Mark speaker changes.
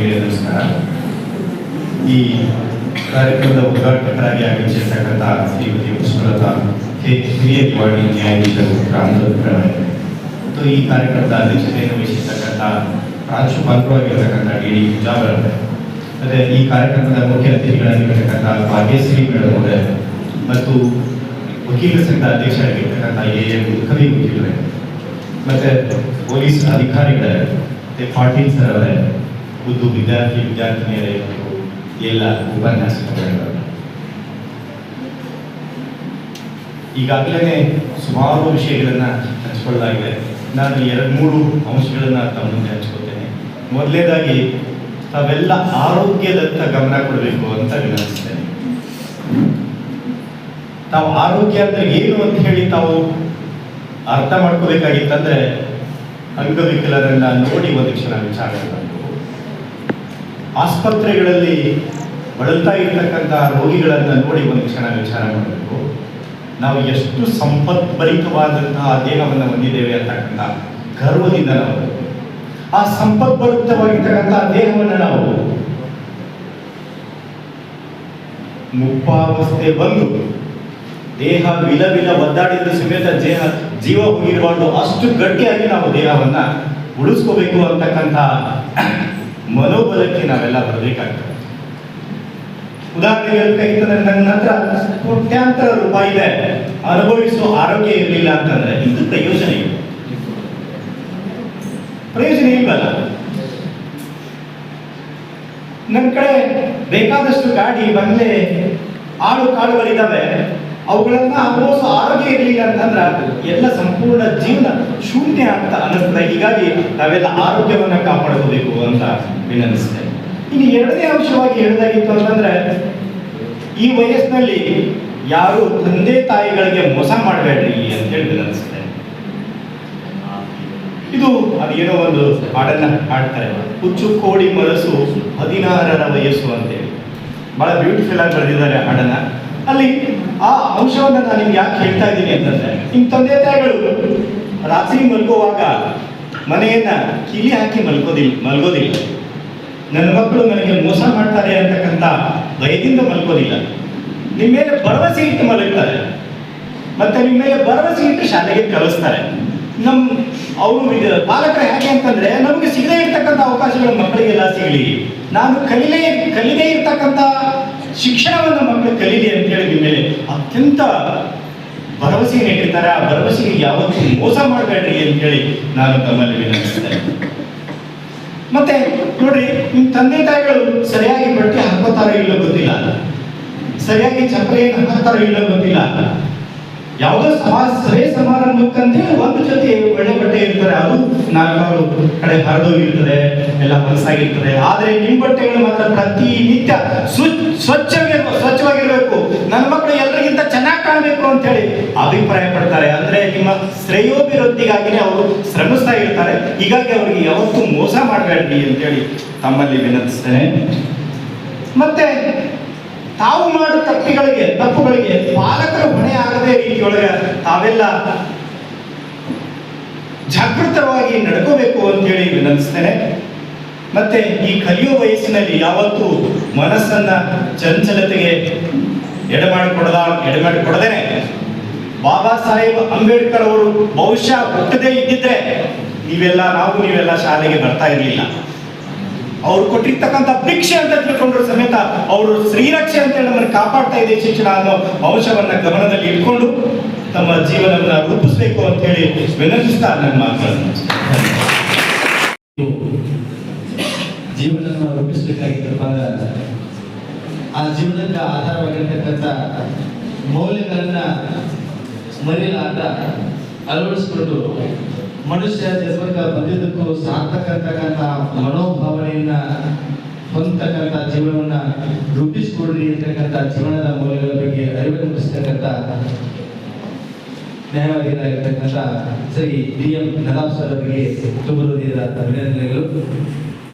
Speaker 1: ಬಂಧುಗಳಿಗೆ ನಮಸ್ಕಾರ. ಈ ಕಾರ್ಯಕ್ರಮದ ಉದ್ಘಾಟಕರಾಗಿ ಆಗಮಿಸಿರ್ತಕ್ಕಂಥ ಶ್ರೀಮತಿ ಪುಷ್ಪಲತಾ ಹಿರಿಯ ದಿವಾಣಿ ನ್ಯಾಯಾಧೀಶರು ರಾಮಚಂದ್ರ ಮತ್ತು ಈ ಕಾರ್ಯಕ್ರಮದ ಅಧ್ಯಕ್ಷತೆಯನ್ನು ವಹಿಸಿರ್ತಕ್ಕಂಥ ಪ್ರಾಂಶುಪಾಲರಾಗಿರ್ತಕ್ಕಂಥ ಡಿ ಜಾವರ್ ಮತ್ತು ಈ ಕಾರ್ಯಕ್ರಮದ ಮುಖ್ಯ ಅತಿಥಿಗಳಾಗಿರ್ತಕ್ಕಂಥ ಭಾಗ್ಯಶ್ರೀ ಮೇಡಮ್ ಅವರೇ ಮತ್ತು ವಕೀಲರ ಸಂಘದ ಅಧ್ಯಕ್ಷರಾಗಿರ್ತಕ್ಕಂಥ ಎಎಂ ಕವಿ ವಕೀಲರೇ ಮತ್ತು ಪೊಲೀಸ್ ಅಧಿಕಾರಿಗಳೇ ಮತ್ತು ಪಾಟೀಲ್ ಸರ್ ಅವರೇ ಖುದ್ದು ವಿದ್ಯಾರ್ಥಿನಿಯರೇ ಮತ್ತು ಎಲ್ಲ ಉಪನ್ಯಾಸಕರು ಈಗಾಗಲೇ ಸುಮಾರು ವಿಷಯಗಳನ್ನು ಹಂಚಿಕೊಳ್ಳಲಾಗಿದೆ. ನಾನು 2-3 ಅಂಶಗಳನ್ನು ತಮ್ಮ ಮುಂದೆ ಹಂಚ್ಕೊಳ್ತೇನೆ. ಮೊದಲನೇದಾಗಿ ತಾವೆಲ್ಲ ಆರೋಗ್ಯದತ್ತ ಗಮನ ಕೊಡಬೇಕು ಅಂತ ವಿನಂತಿಸ್ತೇನೆ. ತಾವು ಆರೋಗ್ಯ ಅಂದ್ರೆ ಏನು ಅಂತ ಹೇಳಿ ತಾವು ಅರ್ಥ ಮಾಡ್ಕೋಬೇಕಾಗಿತ್ತಂದ್ರೆ ಅಂಗವಿಕಲರನ್ನ ನೋಡಿ ಒಂದು ಕ್ಷಣ ವಿಚಾರ ಮಾಡಬೇಕು. ಆಸ್ಪತ್ರೆಗಳಲ್ಲಿ ಬಳಲ್ತಾ ಇರತಕ್ಕಂಥ ರೋಗಿಗಳನ್ನ ನೋಡಿ ಒಂದು ಕ್ಷಣ ವಿಚಾರ ಮಾಡಬೇಕು. ನಾವು ಎಷ್ಟು ಸಂಪದ್ಭರಿತವಾದಂತಹ ದೇಹವನ್ನು ಹೊಂದಿದ್ದೇವೆ ಅಂತಕ್ಕಂಥ ಗರ್ವದಿಂದ ನಾವು ಆ ಸಂಪದ್ಭರಿತವಾಗಿರ್ತಕ್ಕಂಥ ದೇಹವನ್ನು ನಾವು ಮುಪ್ಪಾವಸ್ಥೆ ಬಂದು ದೇಹ ವಿಲ ಒದ್ದಾಡಿದ ಸಮೇತ ಜೀವ ಹೋಗಿರಬಾರ್ದು, ಅಷ್ಟು ಗಟ್ಟಿಯಾಗಿ ನಾವು ದೇಹವನ್ನ ಉಳಿಸ್ಕೋಬೇಕು ಅಂತಕ್ಕಂಥ ಮನೋಬಲಕ್ಕೆ ನಾವೆಲ್ಲ ಬರಬೇಕಾಗ್ತದೆ. ಉದಾಹರಣೆಗೆ ಹೇಳ್ಬೇಕಂತಂದ್ರೆ ನನ್ನ ಹತ್ರ ಕೋಟ್ಯಾಂತರ ರೂಪಾಯಿ ಇದೆ, ಅನುಭವಿಸುವ ಆರೋಗ್ಯ ಇರಲಿಲ್ಲ ಅಂತಂದ್ರೆ ಇದು ಪ್ರಯೋಜನ ಇಲ್ವಲ್ಲ. ನನ್ನ ಕಡೆ ಬೇಕಾದಷ್ಟು ಗಾಡಿ ಬಂಗ್ಲೆ ಆಳು ಕಾಳುಗಳಿದ್ದಾವೆ, ಅವುಗಳನ್ನ ಅನುಭವಿಸೋ ಆರೋಗ್ಯ ಇರಲಿಲ್ಲ ಅಂತಂದ್ರೆ ಎಲ್ಲ ಸಂಪೂರ್ಣ ಜೀವನ ಶೂನ್ಯ ಅಂತ ಅನ್ನಿಸ್ತದೆ. ಹೀಗಾಗಿ ನಾವೆಲ್ಲ ಆರೋಗ್ಯವನ್ನ ಕಾಪಾಡ್ಕೋಬೇಕು ಅಂತ ವಿನಂತಿಸ್ತೇನೆ. ಇನ್ನು ಎರಡನೇ ಅಂಶವಾಗಿ ಹೇಳೋದಾಗಿತ್ತು ಅಂತಂದ್ರೆ ಈ ವಯಸ್ಸಿನಲ್ಲಿ ಯಾರು ತಂದೆ ತಾಯಿಗಳಿಗೆ ಮೋಸ ಮಾಡಬೇಡ್ರಿ ಅಂತ ಹೇಳಿ ವಿನಂತಿಸ್ತೇನೆ. ಇದು ಅದೇನೋ ಒಂದು ಹಾಡನ್ನ ಹಾಡ್ತಾರೆ, ಹುಚ್ಚು ಕೋಡಿ ಮನಸ್ಸು 16ರ ವಯಸ್ಸು ಅಂತೇಳಿ ಬಹಳ ಬ್ಯೂಟಿಫುಲ್ ಆಗಿ ಬರೆದಿದ್ದಾರೆ ಹಾಡನ್ನ. ಅಲ್ಲಿ ಆ ಅಂಶವನ್ನ ನಾನು ನಿಮ್ಗೆ ಯಾಕೆ ಹೇಳ್ತಾ ಇದ್ದೀನಿ ಅಂತಂದ್ರೆ, ನಿಮ್ ತಂದೆ ತಾಯಿಗಳು ರಾತ್ರಿ ಮಲ್ಗೋವಾಗ ಮನೆಯನ್ನ ಕಿಲಿ ಹಾಕಿ ಮಲ್ಗೋದಿಲ್ಲ. ನನ್ನ ಮಕ್ಕಳು ನನಗೆ ಮೋಸ ಮಾಡ್ತಾರೆ ಅಂತಕ್ಕಂಥ ಭಯದಿಂದ ಮಲ್ಕೋದಿಲ್ಲ. ನಿಮ್ಮ ಮೇಲೆ ಭರವಸೆ ಇಟ್ಟು ಮಲಗ್ತಾರೆ, ಮತ್ತೆ ನಿಮ್ಮ ಮೇಲೆ ಭರವಸೆ ಇಟ್ಟು ಶಾಲೆಗೆ ಕಳಿಸ್ತಾರೆ. ಅವರು ಪಾಲಕರು ಹೇಗೆ ಅಂತಂದ್ರೆ, ನಮಗೆ ಸಿಗದೇ ಇರ್ತಕ್ಕಂಥ ಅವಕಾಶಗಳು ಮಕ್ಕಳಿಗೆಲ್ಲ ಸಿಗಲಿ, ನಾನು ಕಲಿದೇ ಇರ್ತಕ್ಕಂಥ ಶಿಕ್ಷಣವನ್ನು ಮಕ್ಕಳು ಕಲೀಲಿ ಅಂತ ಹೇಳಿ ನಿಮ್ಮ ಮೇಲೆ ಅತ್ಯಂತ ಭರವಸೆಯನ್ನು ಇಟ್ಟಿರ್ತಾರೆ. ಆ ಭರವಸೆಗೆ ಯಾವತ್ತೂ ಮೋಸ ಮಾಡಬೇಡ್ರಿ ಅಂತ ಹೇಳಿ ನಾನು ತಮ್ಮಲ್ಲಿ ವಿನಂತಿಸ್ತೇನೆ. ಮತ್ತೆ ನೋಡ್ರಿ, ನಿಮ್ ತಂದೆ ತಾಯಿಗಳು ಸರಿಯಾಗಿ ಬಟ್ಟೆ ಹಾಕೋತಾರೋ ಇಲ್ಲೋ ಗೊತ್ತಿಲ್ಲ, ಸರಿಯಾಗಿ ಚಪ್ಪಲಿಯನ್ನು ಹಾಕ್ತಾರೋ ಇಲ್ಲೋ ಗೊತ್ತಿಲ್ಲ. ಯಾವುದೋ ಸಭೆ ಸಮಾರಂಭಕ್ಕಂತೆ ಒಂದು ಜೊತೆ ಒಳ್ಳೆ ಬಟ್ಟೆ ಇರ್ತಾರೆ, ಅದು 4 ಕಡೆ ಹರಿದೋಗಿರ್ತದೆ, ಎಲ್ಲ ಹೊಲಸಾಗಿರ್ತದೆ. ಆದ್ರೆ ನಿಮ್ಮ ಬಟ್ಟೆಗಳು ಮಾತ್ರ ಪ್ರತಿನಿತ್ಯ ಸ್ವಚ್ಛವಾಗಿರ್ಬೇಕು, ನನ್ನ ಮಕ್ಕಳು ಎಲ್ಲರಿಗಿಂತ ಚೆನ್ನಾಗಿ ಕಾಣಬೇಕು ಅಂತ ಹೇಳಿ ಅಭಿಪ್ರಾಯ ಪಡ್ತಾರೆ. ಅಂದ್ರೆ ನಿಮ್ಮ ಶ್ರೇಯೋಭಿವೃದ್ಧಿಗಾಗಿನೇ ಅವರು ಶ್ರಮಿಸ್ತಾ ಇರ್ತಾರೆ. ಹೀಗಾಗಿ ಅವರಿಗೆ ಯಾವತ್ತೂ ಮೋಸ ಮಾಡಬೇಡ್ರಿ ಅಂತೇಳಿ ತಮ್ಮಲ್ಲಿ ವಿನಂತಿಸ್ತೇನೆ. ಮತ್ತೆ ತಾವು ಮಾಡೋ ತಪ್ಪುಗಳಿಗೆ ಪಾಲಕರು ಹೊಣೆ ಆಗದೆ ರೀತಿಯೊಳಗೆ ತಾವೆಲ್ಲ ಜಾಗೃತವಾಗಿ ನಡ್ಕೋಬೇಕು ಅಂತೇಳಿ ವಿನಂತಿಸ್ತೇನೆ. ಮತ್ತೆ ಈ ಕಲಿಯೋ ವಯಸ್ಸಿನಲ್ಲಿ ಯಾವತ್ತೂ ಮನಸ್ಸನ್ನ ಚಂಚಲತೆಗೆ ಎಡೆಮಾಡಿಕೊಡದೇನೆ ಬಾಬಾ ಸಾಹೇಬ್ ಅಂಬೇಡ್ಕರ್ ಅವರು ಬಹುಶಃ ಹುಟ್ಟದೇ ಇದ್ದಿದ್ರೆ ನೀವೆಲ್ಲ ಶಾಲೆಗೆ ಬರ್ತಾ ಇರಲಿಲ್ಲ. ಅವ್ರು ಕೊಟ್ಟಿರ್ತಕ್ಕಂಥ ಭಿಕ್ಷೆ ಅಂತ ತಿಳ್ಕೊಂಡ್ರು ಸಮೇತ ಅವರು ಶ್ರೀರಕ್ಷೆ ಅಂತೇಳಿ ನಮ್ಮನ್ನು ಕಾಪಾಡ್ತಾ ಇದೆ ಶಿಕ್ಷಣ ಅನ್ನೋ ಅಂಶವನ್ನ ಗಮನದಲ್ಲಿ ಇಟ್ಕೊಂಡು ತಮ್ಮ ಜೀವನವನ್ನ ರೂಪಿಸಬೇಕು ಅಂತ ಹೇಳಿ ವಿನಂತಿಸ್ತಾ ನನ್ನ ಮಾತುಗಳನ್ನು
Speaker 2: ಜೀವನ ರೂಪಿಸಬೇಕಾಗಿತ್ತಪ್ಪ ಅಂದ್ರೆ ಆ ಜೀವನಕ್ಕೆ ಆಧಾರವಾಗಿರ್ತಕ್ಕಂಥ ಮೌಲ್ಯಗಳನ್ನ ಮರೆಯಲಾಟ ಅಳವಡಿಸ್ಕೊಂಡು ಮನುಷ್ಯ ಜನ್ಮಕ್ಕೆ ಬಂದಿದ್ದಕ್ಕೂ ಸಾರ್ಥಕ ಅಂತಕ್ಕಂಥ ಮನೋಭಾವನೆಯನ್ನ ಹೊಂದತಕ್ಕಂಥ ಜೀವನವನ್ನ ರೂಪಿಸಿಕೊಡ್ರಿ ಅಂತಕ್ಕಂಥ ಜೀವನದ ಮೌಲ್ಯಗಳ ಬಗ್ಗೆ ಅರಿವನ್ನು ಮೂಡಿಸ್ತಕ್ಕಂಥ ನ್ಯಾಯವಾದಿಗಳಾಗಿರ್ತಕ್ಕಂಥ ಶ್ರೀ BM ನದಾಫ್ ಸರ್ ಅವರಿಗೆ ತುಂಬ ಹೃದಯದ ಅಭಿನಂದನೆಗಳು.